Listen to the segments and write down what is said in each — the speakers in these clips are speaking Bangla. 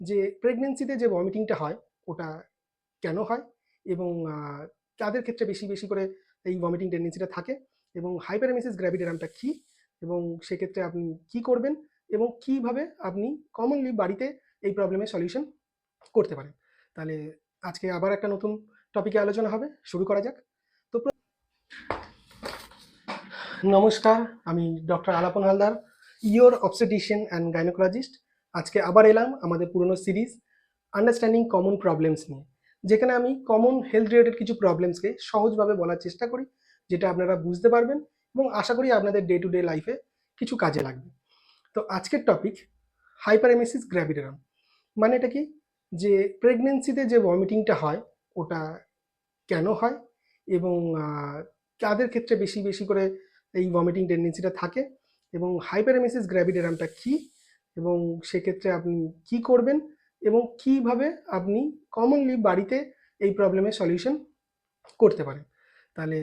যে প্রেগনেন্সিতে যে ভমিটিংটা হয় ওটা কেন হয় এবং তাদের ক্ষেত্রে বেশি বেশি করে এই ভমিটিং টেন্ডেন্সিটা থাকে এবং হাইপারেমেসিস গ্র্যাভিডেরামটা কী এবং সেক্ষেত্রে আপনি কি করবেন এবং কিভাবে আপনি কমনলি বাড়িতে এই প্রবলেমের সলিউশন করতে পারেন। তাহলে আজকে আবার একটা নতুন টপিকে আলোচনা হবে, শুরু করা যাক। তো নমস্কার, আমি doctor Alapan Haldar, your obstetrician and gynaecologist. আজকে আবার এলাম আমাদের পুরনো সিরিজ আন্ডারস্ট্যান্ডিং কমন প্রবলেমস নিয়ে, যেখানে আমি কমন হেলথ রিলেটেড কিছু প্রবলেমসকে সহজভাবে বলার চেষ্টা করি, যেটা আপনারা বুঝতে পারবেন এবং আশা করি আপনাদের ডে টু ডে লাইফে কিছু কাজে লাগবে। তো আজকের টপিক হাইপারেমেসিস গ্র্যাভিডেরাম। মানে এটা কি, যে প্রেগনেন্সিতে যে ভমিটিংটা হয় ওটা কেন হয় এবং কাদের ক্ষেত্রে বেশি বেশি করে এই ভমিটিং টেন্ডেন্সিটা থাকে এবং হাইপারেমেসিস গ্র্যাভিডেরামটা কী এবং সেক্ষেত্রে আপনি কি করবেন এবং কিভাবে আপনি কমনলি বাড়িতে এই প্রবলেমের সলিউশন করতে পারেন। তাহলে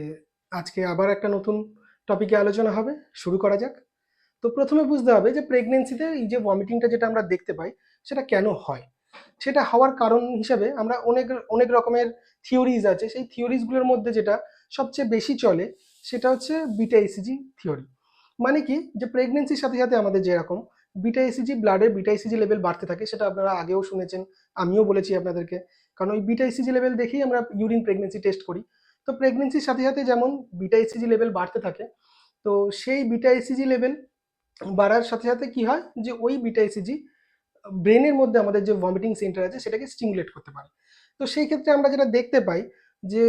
আজকে আবার একটা নতুন টপিকে আলোচনা হবে, শুরু করা যাক। তো প্রথমে বুঝতে হবে যে প্রেগনেন্সিতে এই যে ভমিটিংটা যেটা আমরা দেখতে পাই সেটা কেন হয়। সেটা হওয়ার কারণ হিসাবে আমরা অনেক অনেক রকমের থিওরিজ আছে। সেই থিওরিজগুলোর মধ্যে যেটা সবচেয়ে বেশি চলে সেটা হচ্ছে বিটা ইসিজি থিওরি। মানে কি, যে প্রেগনেন্সির সাথে সাথে আমাদের যেরকম বিটা ইসিজি ব্লাডে বিটা ইসিজি লেভেল বাড়তে থাকে, সেটা আপনারা আগেও শুনেছেন, আমিও বলেছি আপনাদেরকে। কারণ ওই বিটা ইসিজি লেভেল দেখেই আমরা ইউরিন প্রেগনেন্সি টেস্ট করি। তো প্রেগনেন্সির সাথে সাথে যেমন বিটা ইসিজি লেভেল বাড়তে থাকে, তো সেই বিটা ইসিজি লেভেল বাড়ার সাথে সাথে কি হয়, যে ওই বিটা ইসিজি ব্রেনের মধ্যে আমাদের যে ভমিটিং সেন্টার আছে সেটাকে স্টিমুলেট করতে পারে। তো সেই ক্ষেত্রে আমরা যেটা দেখতে পাই যে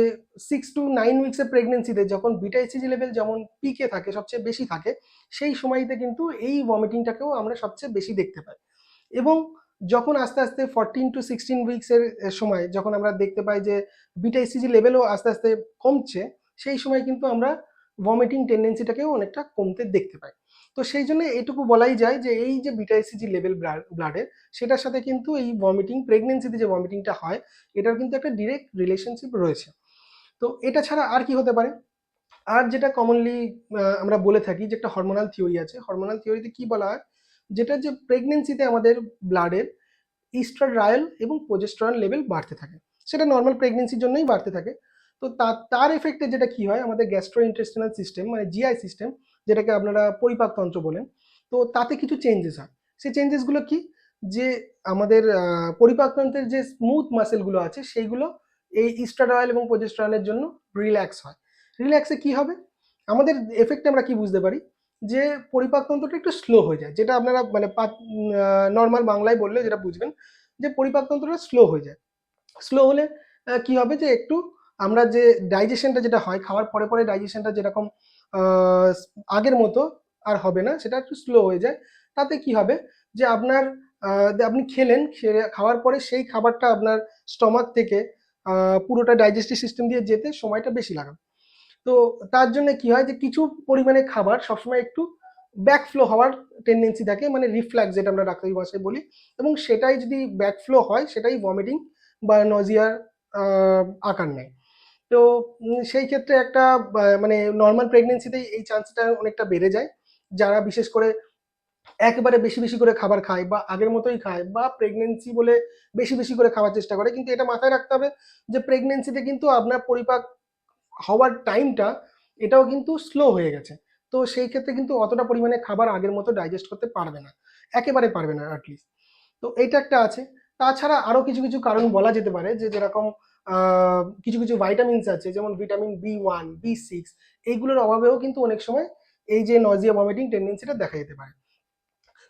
6 to 9 উইক্সের প্রেগনেন্সিতে যখন বিটা ইসিজি লেভেল যেমন পিকে থাকে, সবচেয়ে বেশি থাকে, সেই সময়তে কিন্তু এই ভমিটিংটাকেও আমরা সবচেয়ে বেশি দেখতে পাই। এবং যখন আস্তে আস্তে 14 to 16 উইক্সের সময় যখন আমরা দেখতে পাই যে বিটা ইসিজি লেভেলও আস্তে আস্তে কমছে, সেই সময় কিন্তু আমরা ভমিটিং টেন্ডেন্সিটাকেও অনেকটা কমতে দেখতে পাই। তো সেই জন্য এইটুকু বলাই যায় যে এই যে বিটা ইসিজি লেভেল ব্লাডের, সেটার সাথে কিন্তু এই ভমিটিং প্রেগনেন্সিতে যে ভমিটিংটা হয় এটার কিন্তু একটা ডিরেক্ট রিলেশনশিপ রয়েছে। তো এটা ছাড়া আর কি হতে পারে? আর যেটা কমনলি আমরা বলে থাকি যে একটা হরমোনাল থিওরি আছে। হরমোনাল থিওরিতে কি বলা হয়, যেটা যে প্রেগনেন্সিতে আমাদের ব্লাডের ইস্ট্রাডায়াল এবং প্রোজেস্টেরন লেভেল বাড়তে থাকে। সেটা নর্মাল প্রেগনেন্সির জন্যই বাড়তে থাকে। তো তার এফেক্টে যেটা কি হয়, আমাদের গ্যাস্ট্রো ইন্টেস্টিনাল সিস্টেম মানে জিআই সিস্টেম, যেটাকে আপনারা পরিপাকতন্ত্র বলেন, তো তাতে কিছু চেঞ্জেস হয়। সেই চেঞ্জেসগুলো কি, যে আমাদের পরিপাকতন্ত্রের যে স্মুথ মাসেলগুলো আছে সেইগুলো এই ইস্ট্রাডায়াল এবং প্রোজেস্টেরনের জন্য রিল্যাক্স হয়। রিল্যাক্সে কি হবে, আমাদের এফেক্টে আমরা কি বুঝতে পারি, যে পরিপাকতন্ত্রটা একটু স্লো হয়ে যায়। যেটা আপনারা মানে নর্মাল বাংলায় বললে যেটা বুঝবেন, যে পরিপাকতন্ত্রটা স্লো হয়ে যায়। স্লো হলে কি হবে, যে একটু আমরা যে ডাইজেশনটা যেটা হয় খাওয়ার পরে পরে ডাইজেশনটা যেরকম আহ, আগের মতো আর হবে না, সেটা একটু স্লো হয়ে যায়। তাতে কি হবে, যে আপনার আপনি খেলেন, খাওয়ার পরে সেই খাবারটা আপনার স্টমাক থেকে পুরোটা ডাইজেস্টিভ সিস্টেম দিয়ে যেতে সময়টা বেশি লাগে। তো তার জন্য কি হয়, যে কিছু পরিমাণে খাবার সবসময় একটু ব্যাকফ্লো হওয়ার টেন্ডেন্সি থাকে, মানে রিফ্লাক্স যেটা আমরা ডাক্তারি ভাষায় বলি। এবং সেটাই যদি ব্যাকফ্লো হয় সেটাই ভমিটিং বা নজিয়ার আকার নেয়। তো সেই ক্ষেত্রে একটা মানে নর্মাল প্রেগনেন্সিতেই এই চান্সটা অনেকটা বেড়ে যায়। যারা বিশেষ করে একেবারে বেশি বেশি করে খাবার খায় বা আগের মতোই খায় বা প্রেগনেন্সি বলে বেশি বেশি করে খাওয়ার চেষ্টা করে, কিন্তু এটা মাথায় রাখতে হবে যে প্রেগনেন্সিতে কিন্তু আপনার পরিপাক হওয়ার টাইমটা এটাও কিন্তু স্লো হয়ে গেছে। তো সেই ক্ষেত্রে কিন্তু অতটা পরিমাণে খাবার আগের মতো ডাইজেস্ট করতে পারবে না, একেবারে পারবে না অ্যাটলিস্ট। তো এইটা একটা আছে। তাছাড়া আরো কিছু কিছু কারণ বলা যেতে পারে, যে যেরকম কিছু কিছু ভাইটামিনস আছে, যেমন ভিটামিন B1 B6, এইগুলোর অভাবেও কিন্তু অনেক সময় এই যে নজিয়া ভমিটিং টেন্ডেন্সিটা দেখা যেতে পারে।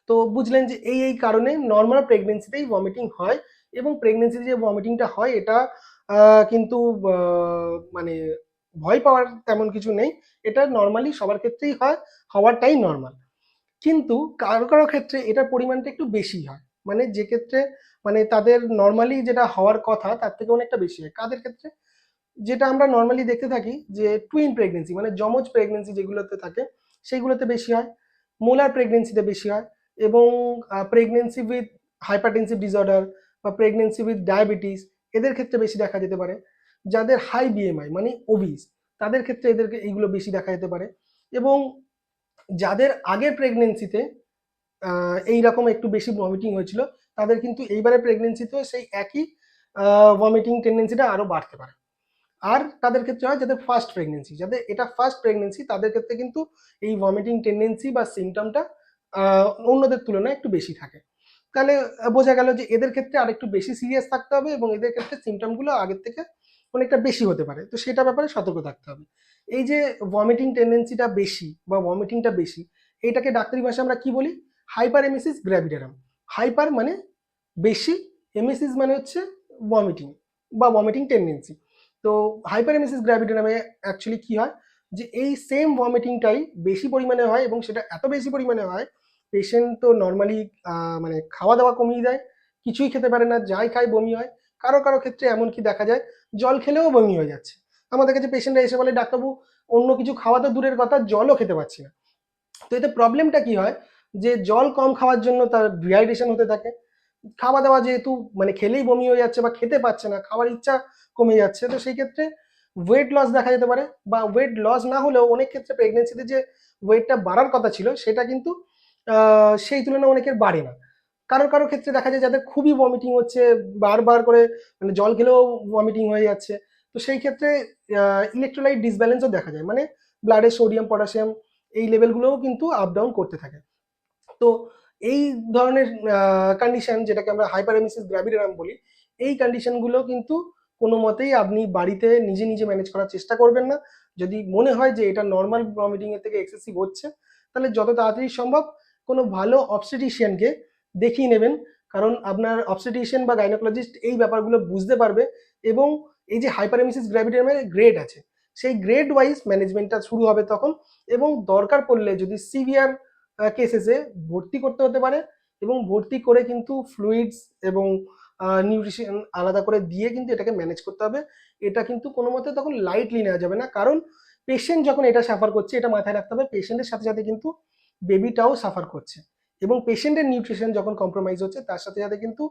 তো বুঝলেন যে এই এই কারণে নর্মাল প্রেগনেন্সিতেই ভমিটিং হয়। এবং প্রেগনেন্সিতে যে ভমিটিংটা হয় এটা কিন্তু মানে ভয় পাওয়ার তেমন কিছু নেই। এটা নর্মালি সবার ক্ষেত্রেই হয়, হওয়ারটাই নর্মাল। কিন্তু কারো কারো ক্ষেত্রে এটার পরিমাণটা একটু বেশি হয়, মানে যে ক্ষেত্রে মানে তাদের নর্মালি যেটা হওয়ার কথা তার থেকে অনেকটা বেশি হয়। কাদের ক্ষেত্রে, যেটা আমরা নর্মালি দেখতে থাকি যে টুইন প্রেগনেন্সি মানে যমজ প্রেগনেন্সি যেগুলোতে থাকে সেইগুলোতে বেশি হয়, মোলার প্রেগনেন্সিতে বেশি হয়। এবং প্রেগনেন্সি উইথ হাইপারটেনসিভ ডিসঅর্ডার বা প্রেগনেন্সি উইথ ডায়াবেটিস, এদের ক্ষেত্রে বেশি দেখা যেতে পারে। যাদের হাই বিএমআই মানে ওবিস, তাদের ক্ষেত্রে এদেরকে এইগুলো বেশি দেখা যেতে পারে। এবং যাদের আগের প্রেগনেন্সিতে এইরকম একটু বেশি ভমিটিং হয়েছিল, তাদের কিন্তু এইবারে প্রেগনেন্সিতেও সেই একই ভমিটিং টেন্ডেন্সিটা আরও বাড়তে পারে। আর তাদের ক্ষেত্রে হয় যাদের ফার্স্ট প্রেগনেন্সি, যাদের এটা ফার্স্ট প্রেগনেন্সি তাদের ক্ষেত্রে কিন্তু এই ভমিটিং টেন্ডেন্সি বা সিমটমটা অন্যদের তুলনায় একটু বেশি থাকে। তাহলে বোঝা গেল যে এদের ক্ষেত্রে আরেকটু বেশি সিরিয়াস থাকতে হবে এবং এদের ক্ষেত্রে সিমটমগুলো আগের থেকে অনেকটা বেশি হতে পারে, তো সেটা ব্যাপারে সতর্ক থাকতে হবে। এই যে ভমিটিং টেন্ডেন্সিটা বেশি বা ভমিটিংটা বেশি, এইটাকে ডাক্তারি ভাষায় আমরা কি বলি? হাইপার এমেসিস গ্র্যাভিডারাম। হাইপার মানে বেশি, এমেসিস মানে হচ্ছে ভমিটিং বা ভমিটিং টেন্ডেন্সি। তো হাইপারেমেসিস গ্র্যাভিডারামে অ্যাকচুয়ালি কি হয় যে এই সেম ভমিটিংটাই বেশি পরিমাণে হয় এবং সেটা এত বেশি পরিমাণে হয় পেশেন্ট তো নর্মালি মানে খাওয়া দাওয়া কমিয়ে দেয়, কিছুই খেতে পারে না, যাই খায় বমি হয়। কারো কারো ক্ষেত্রে এমনকি দেখা যায় জল খেলেও বমি হয়ে যাচ্ছে। আমাদের কাছে পেশেন্টরা এসে বলে ডাক্তারবাবু অন্য কিছু খাওয়া তো দূরের কথা, জলও খেতে পারছি না। তো এতে প্রবলেমটা কি হয় যে জল কম খাওয়ার জন্য তার ডিহাইড্রেশন হতে থাকে, খাওয়া দাওয়া যেহেতু মানে খেলেই বমি হয়ে যাচ্ছে বা খেতে পাচ্ছে না, খাওয়ার ইচ্ছা কমে যাচ্ছে, তো সেই ক্ষেত্রে ওয়েট লস দেখা যেতে পারে। বা ওয়েট লস না হলেও অনেক ক্ষেত্রে প্রেগনেন্সিতে যে ওয়েটটা বাড়ার কথা ছিল সেটা কিন্তু সেই তুলনায় অনেকের বাড়ে না। কারো কারো ক্ষেত্রে দেখা যায় যাদের খুবই ভমিটিং হচ্ছে, বারবার করে মানে জল খেলেও ভমিটিং হয়ে যাচ্ছে, তো সেই ক্ষেত্রে ইলেকট্রোলাইট ডিসব্যালেন্সও দেখা যায়, মানে ব্লাডে সোডিয়াম পটাশিয়াম এই লেভেলগুলোও কিন্তু আপ ডাউন করতে থাকে। তো এই ধরনের কন্ডিশন যেটাকে আমরা হাইপারেমেসিস গ্র্যাভিডারাম বলি, এই কন্ডিশনগুলো কিন্তু কোনো মতেই আপনি বাড়িতে নিজে নিজে ম্যানেজ করার চেষ্টা করবেন না। যদি মনে হয় যে এটা নর্মাল ভমিটিং এর থেকে এক্সেসিভ হচ্ছে, তাহলে যত তাড়াতাড়ি সম্ভব কোনো ভালো অবস্টেটিশিয়ানকে দেখিয়ে নেবেন। কারণ আপনার অবস্টেটিশিয়ান বা গাইনোকোলজিস্ট এই ব্যাপারগুলো বুঝতে পারবে এবং এই যে হাইপারেমেসিস গ্র্যাভিডারামের গ্রেড আছে, সেই গ্রেড ওয়াইজ ম্যানেজমেন্টটা শুরু হবে তখন। এবং দরকার পড়লে যদি সিভিয়ার কেসেসে ভর্তি করতে হতে পারে এবং ভর্তি করে কিন্তু ফ্লুইডস এবং নিউট্রিশন আলাদা করে দিয়ে কিন্তু এটাকে ম্যানেজ করতে হবে। এটা কিন্তু কোনো মতে তখন লাইটলি নেওয়া যাবে না, কারণ পেশেন্ট যখন এটা সাফার করছে এটা মাথায় রাখতে হবে পেশেন্টের সাথে সাথে কিন্তু বেবিটাও সাফার করছে এবং পেশেন্টের নিউট্রিশন যখন কম্প্রোমাইজ হচ্ছে তার সাথে সাথে কিন্তু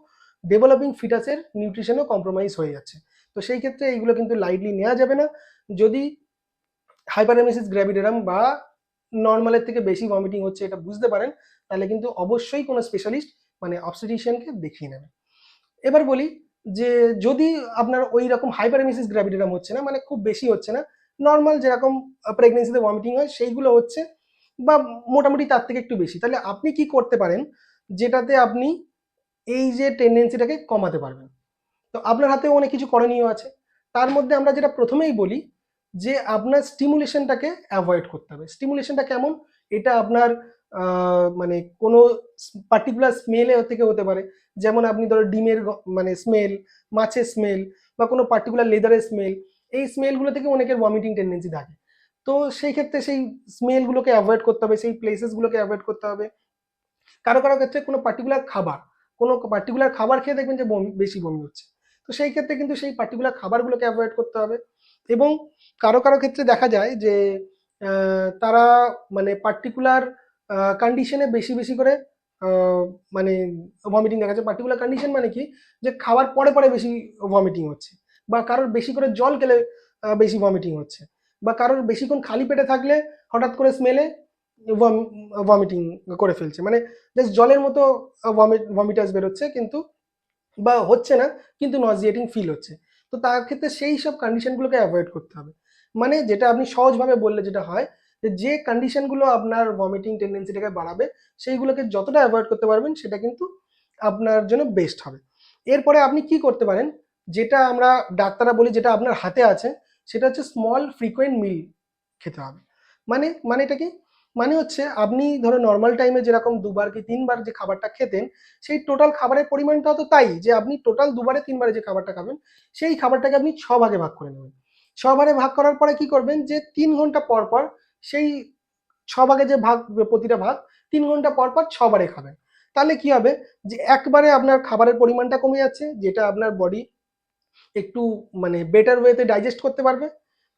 ডেভেলপিং ফিটাসের নিউট্রিশনও কম্প্রোমাইজ হয়ে যাচ্ছে। তো সেই ক্ষেত্রে এইগুলো কিন্তু লাইটলি নেওয়া যাবে না। যদি হাইপারএমেসিস গ্র্যাভিডারাম বা নর্মালের থেকে বেশি ভমিটিং হচ্ছে এটা বুঝতে পারেন, তাহলে কিন্তু অবশ্যই কোনো স্পেশালিস্ট মানে অবস্টেটিশিয়ানকে দেখিয়ে নেবেন। এবার বলি যে যদি আপনার ওই রকম হাইপারএমেসিস গ্র্যাভিডারাম হচ্ছে না, মানে খুব বেশি হচ্ছে না, নর্মাল যেরকম প্রেগনেন্সিতে ভমিটিং হয় সেইগুলো হচ্ছে বা মোটামুটি তার থেকে একটু বেশি, তাহলে আপনি কি করতে পারেন যেটাতে আপনি এই যে টেন্ডেন্সিটাকে কমাতে পারবেন? তো আপনার হাতেও অনেক কিছু করণীয় আছে। তার মধ্যে আমরা যেটা প্রথমেই বলি যে আপনার স্টিমুলেশনটাকে অ্যাভয়েড করতে হবে। স্টিমুলেশনটা কেমন? এটা আপনার মানে কোনো পার্টিকুলার স্মেলে থেকে হতে পারে, যেমন আপনি ধরো ডিমের মানে স্মেল, মাছের স্মেল বা কোনো পার্টিকুলার লেদারের স্মেল, এই স্মেলগুলো থেকে অনেকের ভমিটিং টেন্ডেন্সি থাকে। তো সেই ক্ষেত্রে সেই স্মেলগুলোকে অ্যাভয়েড করতে হবে, সেই প্লেসেসগুলোকে অ্যাভয়েড করতে হবে। কারো কারো ক্ষেত্রে কোনো পার্টিকুলার খাবার খেয়ে দেখবেন যে বেশি বমি হচ্ছে, তো সেই ক্ষেত্রে কিন্তু সেই পার্টিকুলার খাবারগুলোকে অ্যাভয়েড করতে হবে। এবং কারো কারো ক্ষেত্রে দেখা যায় যে তারা মানে পার্টিকুলার কন্ডিশনে বেশি বেশি করে মানে ভমিটিং দেখা যাচ্ছে। পার্টিকুলার কন্ডিশন মানে কি, যে খাওয়ার পরে পরে বেশি ভমিটিং হচ্ছে, বা কারোর বেশি করে জল খেলে বেশি ভমিটিং হচ্ছে, বা কারোর বেশিক্ষণ খালি পেটে থাকলে হঠাৎ করে স্মেলে ভমিটিং করে ফেলছে, মানে জাস্ট জলের মতো ভমিটাস বেরোচ্ছে কিন্তু বা হচ্ছে না কিন্তু নজিয়েটিং ফিল হচ্ছে। তো তার ক্ষেত্রে সেই সব কন্ডিশনগুলোকে অ্যাভয়েড করতে হবে। মানে যেটা আপনি সহজভাবে বললে যেটা হয় যে কন্ডিশনগুলো আপনার ভমিটিং টেন্ডেন্সিটাকে বাড়াবে সেইগুলোকে যতটা অ্যাভয়েড করতে পারবেন সেটা কিন্তু আপনার জন্য বেস্ট হবে। এরপরে আপনি কি করতে পারেন, যেটা আমরা ডাক্তাররা বলি যেটা আপনার হাতে আছে, সেটা হচ্ছে স্মল ফ্রিকোয়েন্ট মিল খেতে হবে। মানে এটা কি? মানে হচ্ছে আপনি ধরো নর্মাল টাইমে যেরকম দুবার কি তিনবার যে খাবারটা খেতেন, সেই টোটাল খাবারের পরিমাণটা তো তাই যে আপনি টোটাল দুবারে তিনবারে যে খাবারটা খাবেন সেই খাবারটাকে আপনি 6 ভাগে ভাগ করে নেবেন। 6 ভাগে ভাগ করার পরে কি করবেন যে 3 ঘন্টা পর পর সেই 6 ভাগে যে ভাগ, প্রতিটা ভাগ 3 ঘন্টা পর পর 6বারে খাবেন। তাহলে কি হবে যে একবারে আপনার খাবারের পরিমাণটা কমে যাচ্ছে, যেটা আপনার বডি একটু মানে বেটার ওয়েতে ডাইজেস্ট করতে পারবে।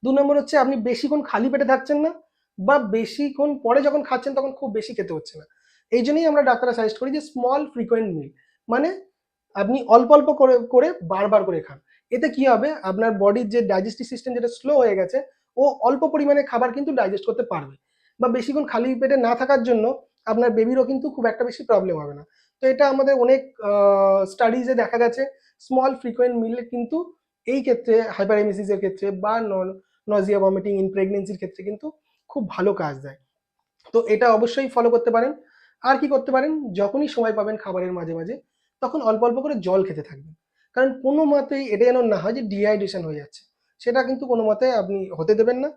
2 নম্বর হচ্ছে আপনি বেশিক্ষণ খালি পেটে থাকছেন না, বা বেশিক্ষণ পরে যখন খাচ্ছেন তখন খুব বেশি খেতে হচ্ছে না। এই জন্যই আমরা ডাক্তাররা সাজেস্ট করি যে স্মল ফ্রিকোয়েন্ট মিল, মানে আপনি অল্প অল্প করে করে বারবার করে খান। এতে কি হবে, আপনার বডির যে ডাইজেস্টিভ সিস্টেম যেটা স্লো হয়ে গেছে, ও অল্প পরিমাণে খাবার কিন্তু ডাইজেস্ট করতে পারবে। বা বেশিক্ষণ খালি পেটে না থাকার জন্য আপনার বেবিরও কিন্তু খুব একটা বেশি প্রবলেম হবে না। তো এটা আমাদের অনেক স্টাডিজে দেখা গেছে স্মল ফ্রিকোয়েন্ট মিলে কিন্তু এই ক্ষেত্রে হাইপারএমেসিসের ক্ষেত্রে বা নজিয়া ভমিটিং ইন প্রেগনেন্সির ক্ষেত্রে কিন্তু খুব ভালো কাজ দেয়। তো এটা অবশ্যই ফলো করতে পারেন। আর কি করতে পারেন, যখনই সময় পাবেন খাবারের মাঝে মাঝে তখন অল্প অল্প করে জল খেতে থাকবেন। কারণ কোনো মতেই এটা যেন না হয় যে ডিহাইড্রেশন হয়ে যাচ্ছে, সেটা কিন্তু কোনো মতে আপনি হতে দেবেন না।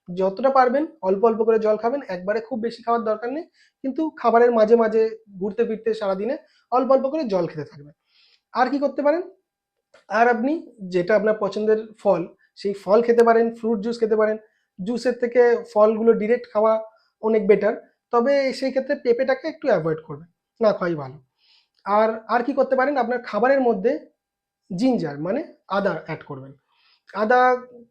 যতটা পারবেন অল্প অল্প করে জল খাবেন, একবারে খুব বেশি খাওয়ার দরকার নেই, কিন্তু খাবারের মাঝে মাঝে ঘুরতে ফিরতে সারাদিনে অল্প অল্প করে জল খেতে থাকবেন। আর কি করতে পারেন, আর আপনি যেটা আপনার পছন্দের ফল, সেই ফল খেতে পারেন, ফ্রুট জুস খেতে পারেন। জুসের থেকে ফলগুলো ডিরেক্ট খাওয়া অনেক বেটার, তবে সেই ক্ষেত্রে পেঁপেটাকে একটু অ্যাভয়েড করবেন, না খাওয়াই ভালো। আর আর কি করতে পারেন, আপনার খাবারের মধ্যে জিঞ্জার মানে আদা অ্যাড করবেন। আদা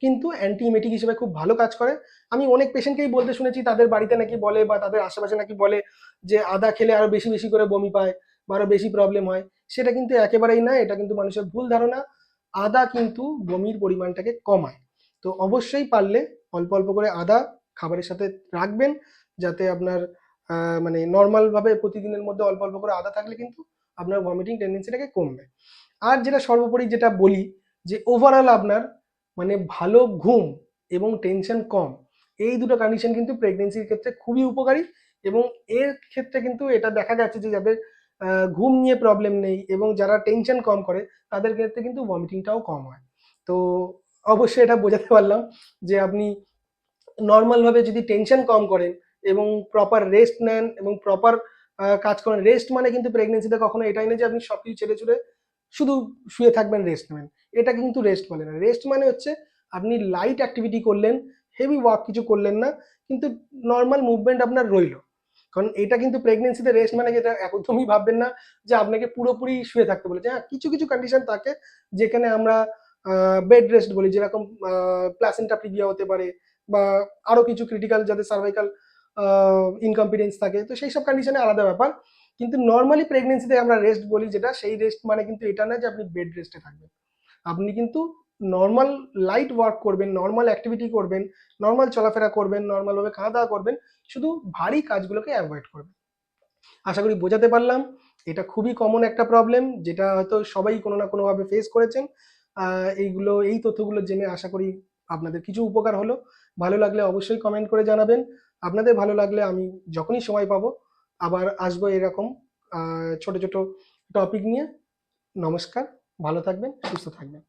কিন্তু অ্যান্টিএমেটিক হিসেবে খুব ভালো কাজ করে। আমি অনেক পেশেন্টকেই বলতে শুনেছি, তাদের বাড়িতে নাকি বলে বা তাদের আশেপাশে নাকি বলে যে আদা খেলে আরো বেশি বেশি করে বমি পায় বা আরো বেশি প্রবলেম হয়। সেটা কিন্তু একেবারেই না, এটা কিন্তু মানুষের ভুল ধারণা। আদা কিন্তু বমির পরিমাণটাকে কমায়। তো অবশ্যই পারলে অল্প অল্প করে আদা খাবারের সাথে রাখবেন, যাতে আপনার মানে নর্মাল ভাবে প্রতিদিনের মধ্যে অল্প অল্প করে আদা থাকলে কিন্তু আপনার ভমিটিং টেন্ডেন্সিটাকে কমবে। আর যেটা সর্বোপরি যেটা বলি, যে ওভারঅল আপনার মানে ভালো ঘুম এবং টেনশন কম, এই দুটো কন্ডিশন কিন্তু প্রেগনেন্সির ক্ষেত্রে খুবই উপকারী। এবং এর ক্ষেত্রে কিন্তু এটা দেখা গেছে যে যাদের ঘুম নিয়ে প্রবলেম নেই এবং যারা টেনশন কম করে, তাদের ক্ষেত্রে কিন্তু ভমিটিংটাও কম হয়। তো অবশ্যই এটা বোঝাতে পারলাম যে আপনি নর্মাল ভাবে যদি টেনশন কম করেন এবং প্রপার রেস্ট নেন এবং প্রপার কাজ করেন। রেস্ট মানে কিন্তু প্রেগনেন্সিতে কখনো এটাই না যে আপনি সবকিছু ছেড়ে ছুড়ে শুধু শুয়ে থাকবেন, রেস্ট নেবেন। এটা কিন্তু রেস্ট বলে না। রেস্ট মানে হচ্ছে আপনি লাইট অ্যাক্টিভিটি করলেন, হেভি ওয়ার্ক কিছু করলেন না, কিন্তু নর্মাল মুভমেন্ট আপনার রইলো। কারণ এটা কিন্তু প্রেগনেন্সিতে রেস্ট মানে যেটা একদমই ভাববেন না যে আপনাকে পুরোপুরি শুয়ে থাকতে বলেছে। হ্যাঁ, কিছু কিছু কন্ডিশন থাকে যেখানে আমরা বেড রেস্ট বলি, যেরকম প্লাসেন্টা প্রিভিয়া হতে পারে বা আরো কিছু ক্রিটিক্যাল যাদের সার্ভাইকাল ইনকম্পিটেন্স থাকে, তো সেই সব কন্ডিশনে আলাদা ব্যাপার। কিন্তু নর্মালি প্রেগনেন্সিতে আমরা রেস্ট বলি যেটা, সেই রেস্ট মানে কিন্তু এটা না যে আপনি বেড রেস্টে থাকবেন। আপনি কিন্তু নর্মাল লাইট ওয়ার্ক করবেন, নর্মাল অ্যাক্টিভিটি করবেন, নর্মাল চলাফেরা করবেন, নর্মাল ভাবে খাওয়া দাওয়া করবেন, শুধু ভারী কাজগুলোকে অ্যাভয়েড করবেন। আশা করি বোঝাতে পারলাম। এটা খুবই কমন একটা প্রবলেম, যেটা হয়তো সবাই কোনো না কোনোভাবে ফেস করেছেন। এই তথ্যগুলো জেনে আশা করি আপনাদের কিছু উপকার হলো। ভালো লাগলে অবশ্যই কমেন্ট করে জানাবেন। আপনাদের ভালো লাগলে আমি যখনই সময় পাবো আবার আসবো এরকম ছোট ছোট টপিক নিয়ে। নমস্কার, ভালো থাকবেন, সুস্থ থাকবেন।